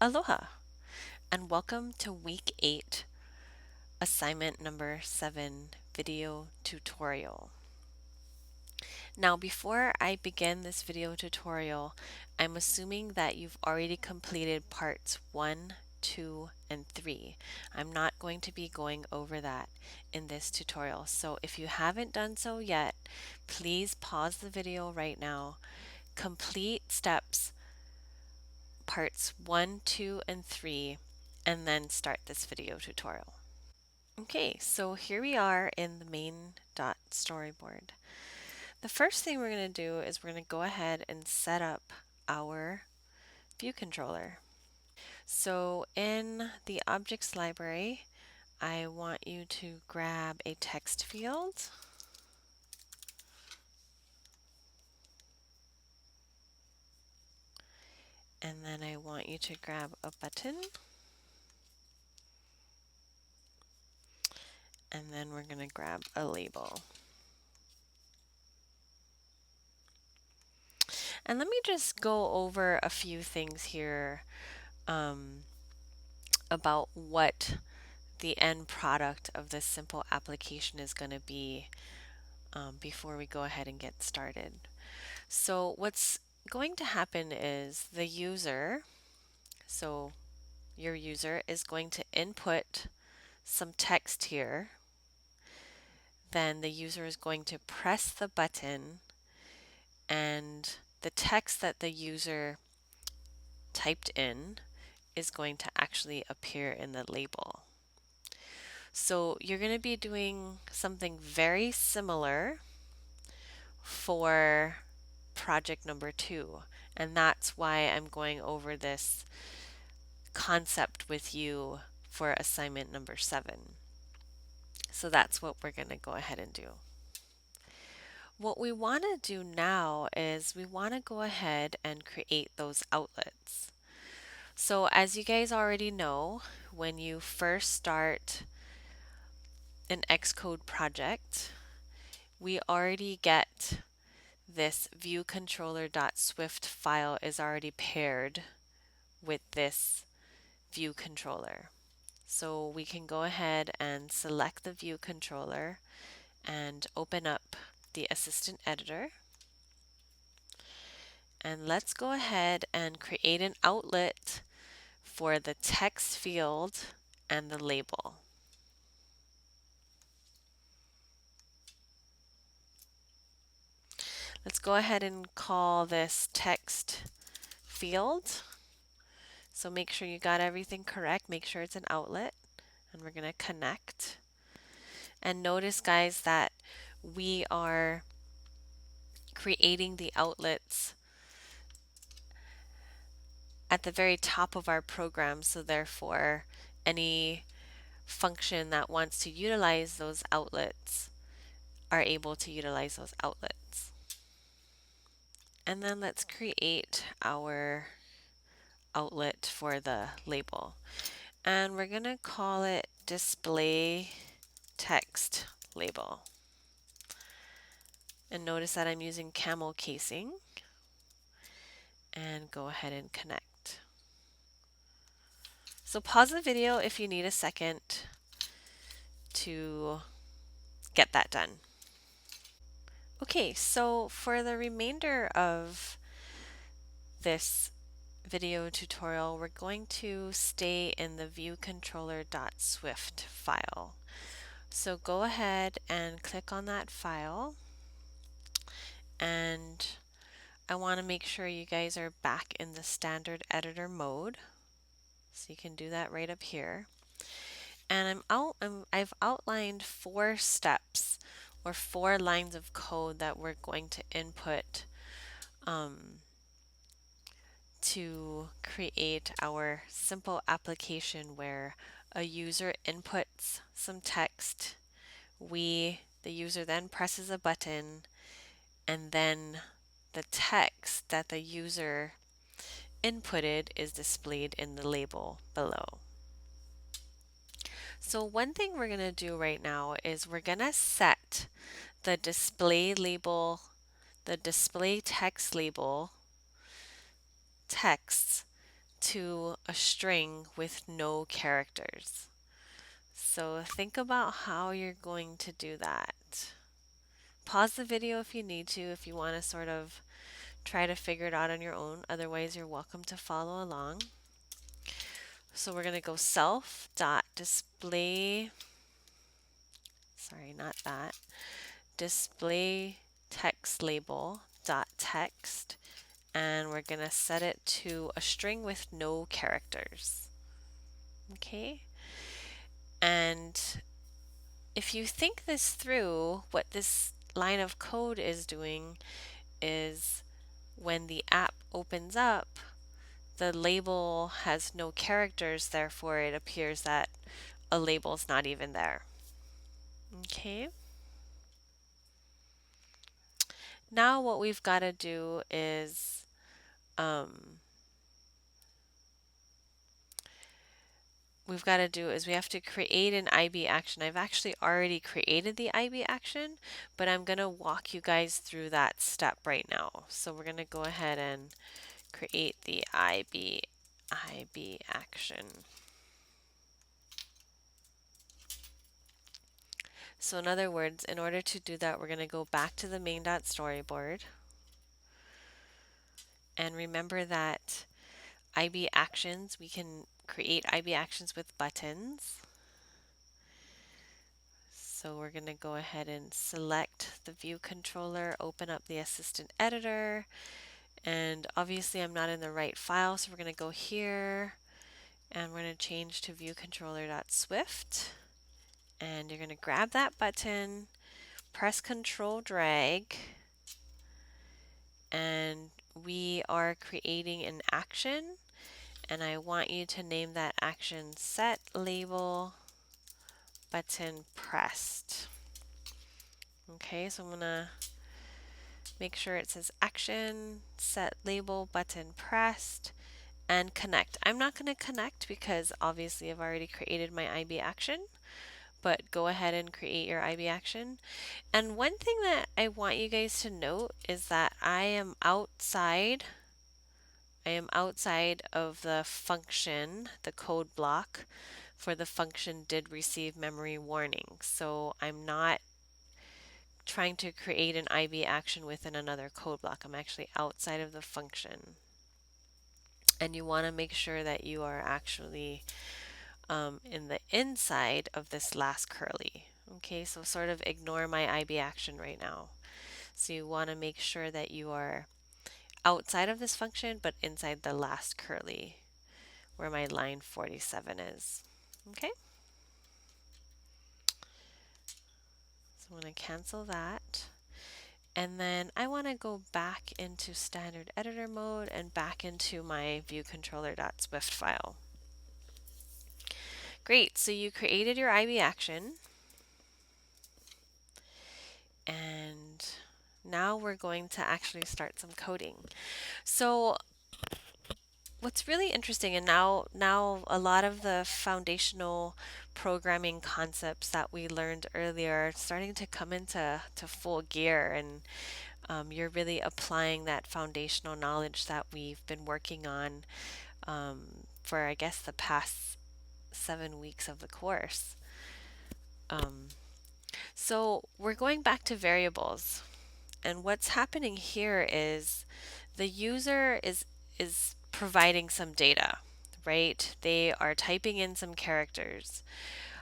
Aloha, and welcome to Week 8, Assignment Number 7 video tutorial. Now, before I begin this video tutorial, I'm assuming that you've already completed parts 1, 2, and 3. I'm not going to be going over that in this tutorial, so if you haven't done so yet, please pause the video right now, complete steps parts 1, 2, and 3, and then start this video tutorial. Okay, so here we are in the main dot storyboard. The first thing we're going to do is we're going to go ahead and set up our view controller. So in the objects library, I want you to grab a text field, and then I want you to grab a button, and then we're going to grab a label. And let me just go over a few things here about what the end product of this simple application is going to be before we go ahead and get started. So what's going to happen is the user, so your user is going to input some text here. Then the user is going to press the button, and the text that the user typed in is going to actually appear in the label. So you're going to be doing something very similar for project number 2, and that's why I'm going over this concept with you for assignment number 7. So that's what we're going to go ahead and do. What we want to do now is we want to go ahead and create those outlets. So as you guys already know, when you first start an Xcode project, we already get this viewcontroller.swift file is already paired with this view controller. So we can go ahead and select the view controller and open up the assistant editor. And let's go ahead and create an outlet for the text field and the label. Let's go ahead and call this text field. So make sure you got everything correct. Make sure it's an outlet. And we're going to connect. And notice, guys, that we are creating the outlets at the very top of our program. So therefore, any function that wants to utilize those outlets are able to utilize those outlets. And then let's create our outlet for the label. And we're going to call it display text label. And notice that I'm using camel casing. And go ahead and connect. So pause the video if you need a second to get that done. Okay, so for the remainder of this video tutorial, we're going to stay in the viewcontroller.swift file. So go ahead and click on that file, and I want to make sure you guys are back in the standard editor mode. So you can do that right up here. And I've outlined 4 steps or 4 lines of code that we're going to input to create our simple application where a user inputs some text. The user then presses a button, and then the text that the user inputted is displayed in the label below. So one thing we're going to do right now is we're going to set the display label, the display text label texts to a string with no characters. So think about how you're going to do that. Pause the video if you need to, if you want to sort of try to figure it out on your own. Otherwise, you're welcome to follow along. So we're going to go self.display, sorry, not that, display text label dot text, and we're going to set it to a string with no characters. Okay, and if you think this through, what this line of code is doing is when the app opens up, the label has no characters, therefore it appears that a label is not even there. Okay. Now what we've got to do is we have to create an IB action. I've actually already created the IB action, but I'm going to walk you guys through that step right now. So we're going to go ahead and create the IB action. So in other words, in order to do that, we're going to go back to the main.storyboard. And remember that IB actions, we can create IB actions with buttons. So we're going to go ahead and select the view controller, open up the assistant editor, and obviously I'm not in the right file, so we're going to go here and we're going to change to viewcontroller.swift, and you're going to grab that button, press Control drag, and we are creating an action, and I want you to name that action set label button pressed. Okay, so I'm going to make sure it says action, set label button pressed, and connect. I'm not going to connect because obviously I've already created my IB action, but go ahead and create your IB action. And one thing that I want you guys to note is that I am outside of the function, the code block for the function did receive memory warning. So I'm not trying to create an IB action within another code block. I'm actually outside of the function. And you want to make sure that you are actually in the inside of this last curly. Okay, so sort of ignore my IB action right now. So you want to make sure that you are outside of this function, but inside the last curly where my line 47 is. Okay, so I'm going to cancel that. And then I want to go back into standard editor mode and back into my viewcontroller.swift file. Great, so you created your IB action. And now we're going to actually start some coding. So what's really interesting, and now a lot of the foundational programming concepts that we learned earlier are starting to come into full gear, and you're really applying that foundational knowledge that we've been working on for, I guess, the past 7 weeks of the course. So we're going back to variables, and what's happening here is the user is providing some data, right? They are typing in some characters.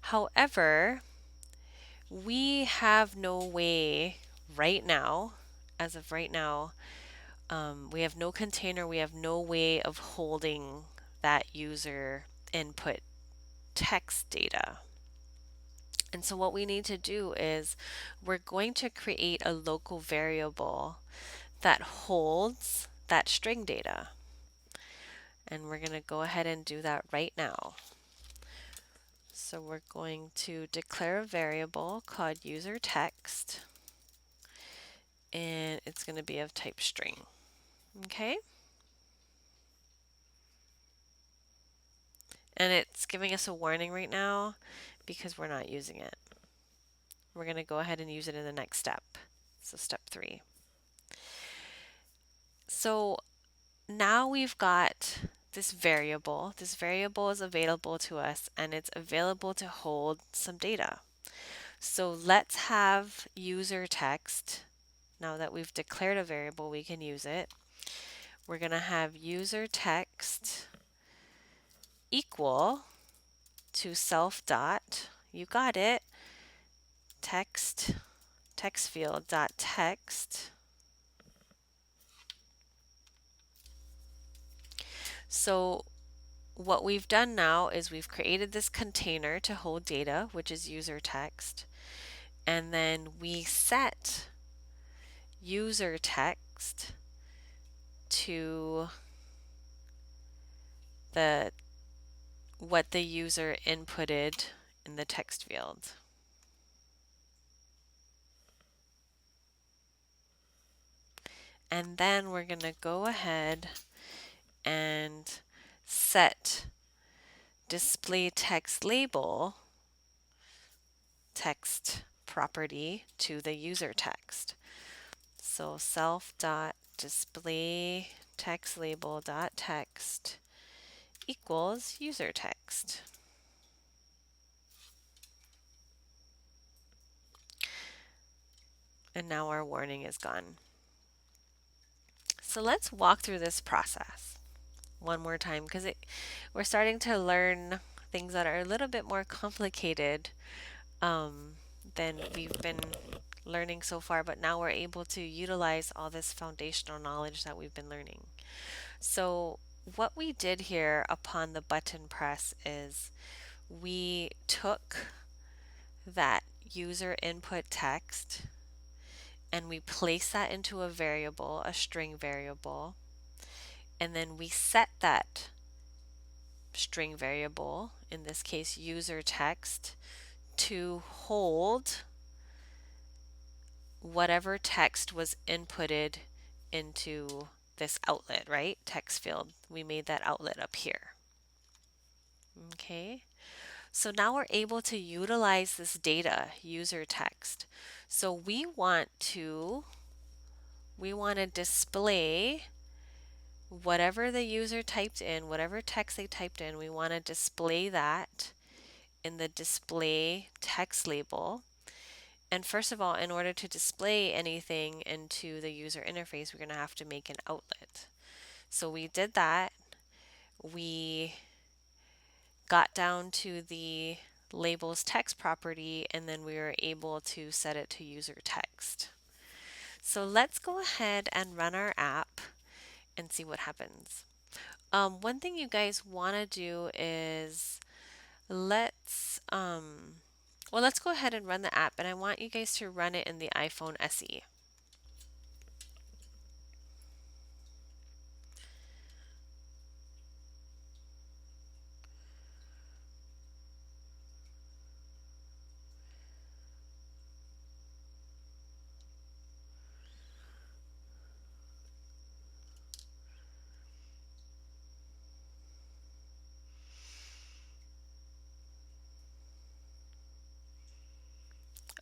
However, we have no way right now, as of right now, we have no container, we have no way of holding that user input text data. And so what we need to do is we're going to create a local variable that holds that string data. And we're going to go ahead and do that right now. So we're going to declare a variable called user text, and it's going to be of type string. Okay? And it's giving us a warning right now because we're not using it. We're going to go ahead and use it in the next step. So step 3. So now we've got this variable. This variable is available to us and it's available to hold some data. So let's have user text. Now that we've declared a variable, we can use it. We're going to have user text equal to self dot, you got it, text field dot text. So what we've done now is we've created this container to hold data, which is user text, and then we set user text to the what the user inputted in the text field. And then we're going to go ahead and set display text label text property to the user text. So self dot display text label dot text equals user text. And now our warning is gone. So let's walk through this process one more time because we're starting to learn things that are a little bit more complicated than we've been learning so far, but now we're able to utilize all this foundational knowledge that we've been learning. So what we did here upon the button press is we took that user input text and we placed that into a variable, a string variable, and then we set that string variable, in this case user text, to hold whatever text was inputted into this outlet, right? Text field. We made that outlet up here. Okay. So now we're able to utilize this data, user text. So we want to display whatever the user typed in, whatever text they typed in, we want to display that in the display text label. And first of all, in order to display anything into the user interface, we're going to have to make an outlet. So we did that. We got down to the labels text property, and then we were able to set it to user text. So let's go ahead and run our app and see what happens. One thing you guys want to do is let's go ahead and run the app, and I want you guys to run it in the iPhone SE.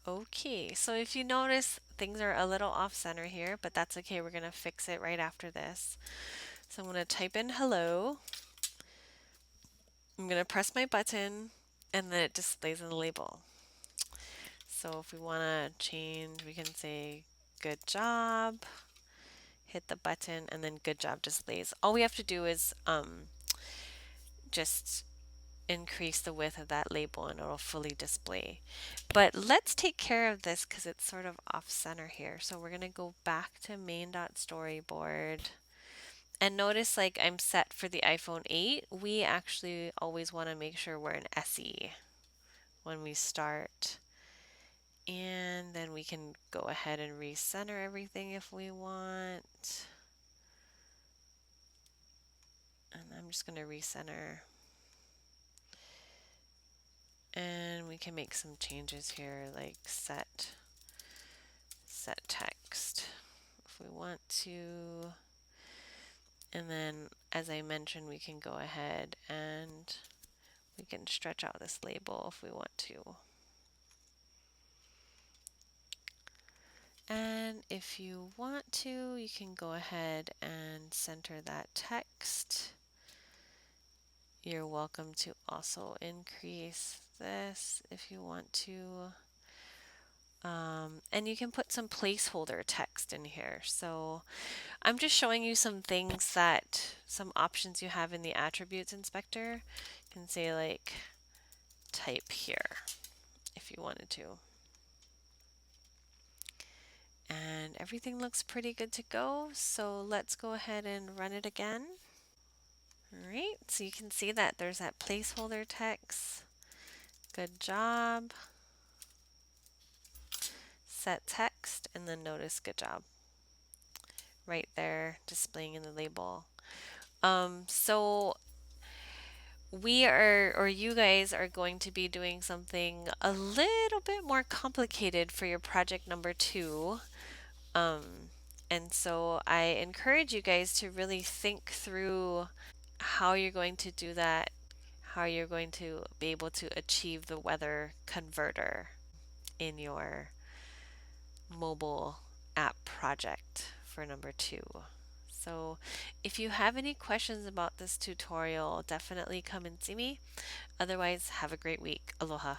Okay, so if you notice things are a little off center here, but that's okay. We're going to fix it right after this. So I'm going to type in hello. I'm going to press my button and then it displays in the label. So if we want to change, we can say good job, hit the button, and then good job displays. All we have to do is just increase the width of that label and it'll fully display. But let's take care of this because it's sort of off center here. So we're going to go back to main.storyboard. And notice like I'm set for the iPhone 8. We actually always want to make sure we're in SE when we start. And then we can go ahead and recenter everything if we want. And I'm just going to recenter. And we can make some changes here like set text if we want to. And then as I mentioned, we can go ahead and we can stretch out this label if we want to. And if you want to, you can go ahead and center that text You're welcome to also increase this if you want to. And you can put some placeholder text in here. So I'm just showing you some things some options you have in the attributes inspector. You can say like type here if you wanted to. And everything looks pretty good to go. So let's go ahead and run it again. All right, so you can see that there's that placeholder text. Good job. Set text and then notice good job. Right there displaying in the label. So you guys are going to be doing something a little bit more complicated for your project number 2. And so I encourage you guys to really think through how you're going to do that, how you're going to be able to achieve the weather converter in your mobile app project for number 2. So if you have any questions about this tutorial, definitely come and see me. Otherwise, have a great week. Aloha.